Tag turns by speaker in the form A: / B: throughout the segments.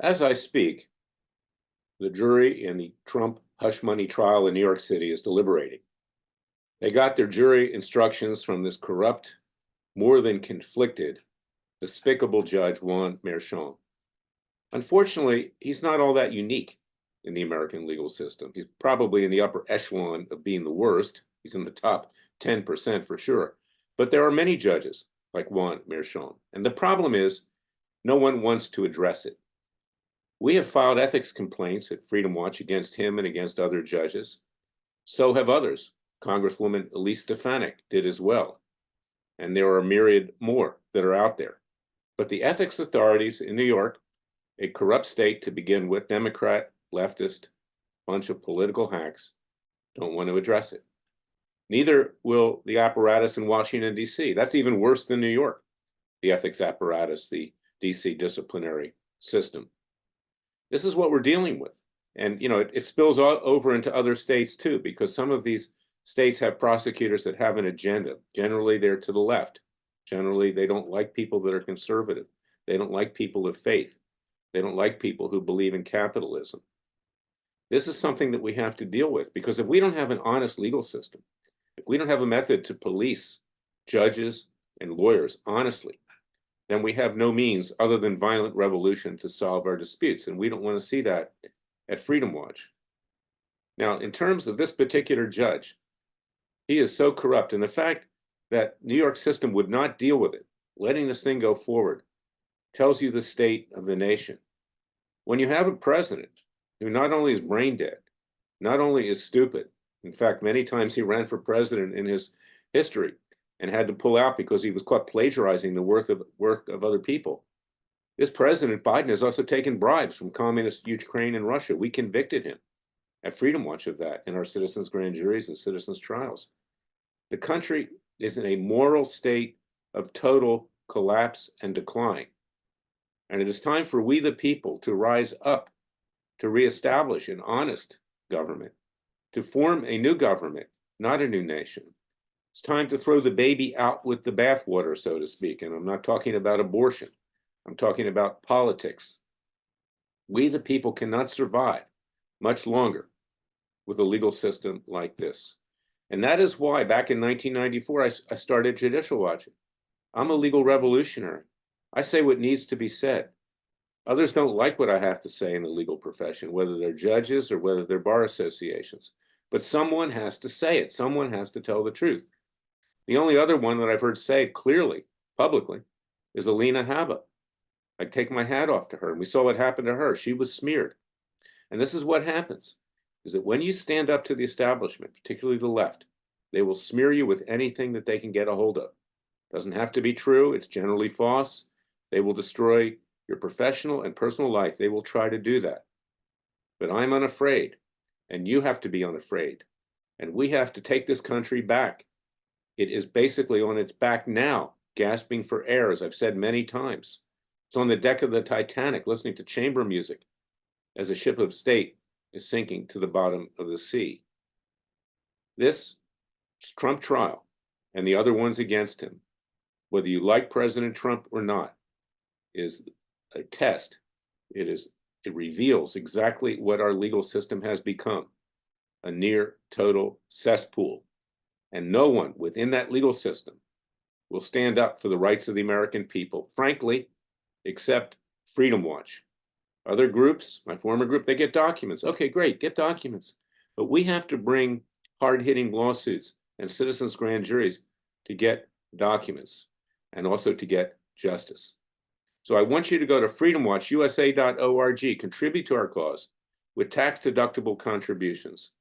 A: As I speak, the jury in the Trump hush money trial in New York City is deliberating. They got their jury instructions from this corrupt, more than conflicted, despicable judge, Juan Merchan. Unfortunately, he's not all that unique in the American legal system. He's probably in the upper echelon of being the worst. He's in the top 10% for sure. But there are many judges like Juan Merchan. And the problem is, no one wants to address it. We have filed ethics complaints at Freedom Watch against him and against other judges. So have others. Congresswoman Elise Stefanik did as well. And there are a myriad more that are out there. But the ethics authorities in New York, a corrupt state to begin with, Democrat, leftist, bunch of political hacks, don't want to address it. Neither will the apparatus in Washington, D.C. That's even worse than New York, the ethics apparatus, the D.C. disciplinary system. This is what we're dealing with. And, it spills over into other states too, because some of these states have prosecutors that have an agenda. Generally, they're to the left. Generally, they don't like people that are conservative. They don't like people of faith. They don't like people who believe in capitalism. This is something that we have to deal with, because if we don't have an honest legal system, if we don't have a method to police judges and lawyers honestly, then we have no means other than violent revolution to solve our disputes. And we don't want to see that at Freedom Watch. Now, in terms of this particular judge, he is so corrupt. And the fact that New York system would not deal with it, letting this thing go forward, tells you the state of the nation. When you have a president who not only is brain dead, not only is stupid, in fact, many times he ran for president in his history and had to pull out because he was caught plagiarizing the work of other people. This President Biden has also taken bribes from communist Ukraine and Russia. We convicted him at Freedom Watch of that in our citizens' grand juries and citizens' trials. The country is in a moral state of total collapse and decline. And it is time for we the people to rise up, to reestablish an honest government, to form a new government, not a new nation. It's time to throw the baby out with the bathwater, so to speak. And I'm not talking about abortion. I'm talking about politics. We the people cannot survive much longer with a legal system like this. And that is why back in 1994, I started Judicial Watching. I'm a legal revolutionary. I say what needs to be said. Others don't like what I have to say in the legal profession, whether they're judges or whether they're bar associations. But someone has to say it. Someone has to tell the truth. The only other one that I've heard say it clearly, publicly, is Alina Habba. I take my hat off to her, and we saw what happened to her. She was smeared. And this is what happens, is that when you stand up to the establishment, particularly the left, they will smear you with anything that they can get a hold of. Doesn't have to be true. It's generally false. They will destroy your professional and personal life. They will try to do that. But I'm unafraid, and you have to be unafraid. And we have to take this country back. It is basically on its back now, gasping for air, as I've said many times. It's on the deck of the Titanic, listening to chamber music as a ship of state is sinking to the bottom of the sea. This Trump trial and the other ones against him, whether you like President Trump or not, is a test. It reveals exactly what our legal system has become, a near total cesspool. And no one within that legal system will stand up for the rights of the American people, frankly, except Freedom Watch. Other groups, my former group, they get documents. Okay, great, get documents. But we have to bring hard-hitting lawsuits and citizens' grand juries to get documents and also to get justice. So I want you to go to freedomwatchusa.org, contribute to our cause with tax-deductible contributions.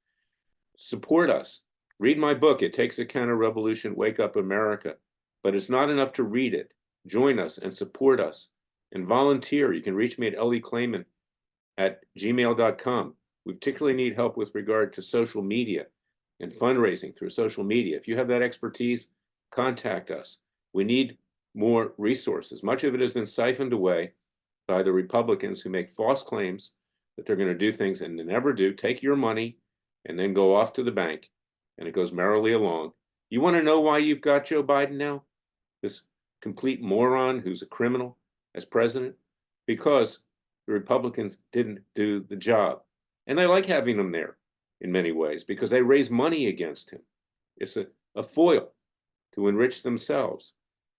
A: Support us. Read my book, It Takes a Counter-Revolution, Wake Up America. But it's not enough to read it. Join us and support us. And volunteer. You can reach me at leklayman@gmail.com. We particularly need help with regard to social media and fundraising through social media. If you have that expertise, contact us. We need more resources. Much of it has been siphoned away by the Republicans who make false claims that they're going to do things and they never do. Take your money and then go off to the bank, and it goes merrily along. You want to know why you've got Joe Biden now? This complete moron who's a criminal as president? Because the Republicans didn't do the job. And I like having them there in many ways because they raise money against him. It's a foil to enrich themselves.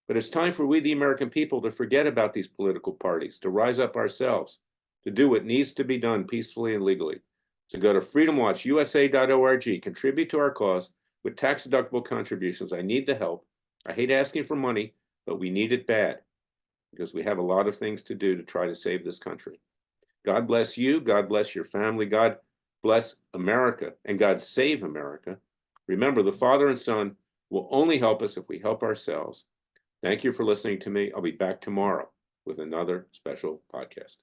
A: But it's time for we, the American people, to forget about these political parties, to rise up ourselves, to do what needs to be done peacefully and legally. So go to freedomwatchusa.org, contribute to our cause with tax-deductible contributions. I need the help. I hate asking for money, but we need it bad because we have a lot of things to do to try to save this country. God bless you. God bless your family. God bless America, and God save America. Remember, the Father and Son will only help us if we help ourselves. Thank you for listening to me. I'll be back tomorrow with another special podcast.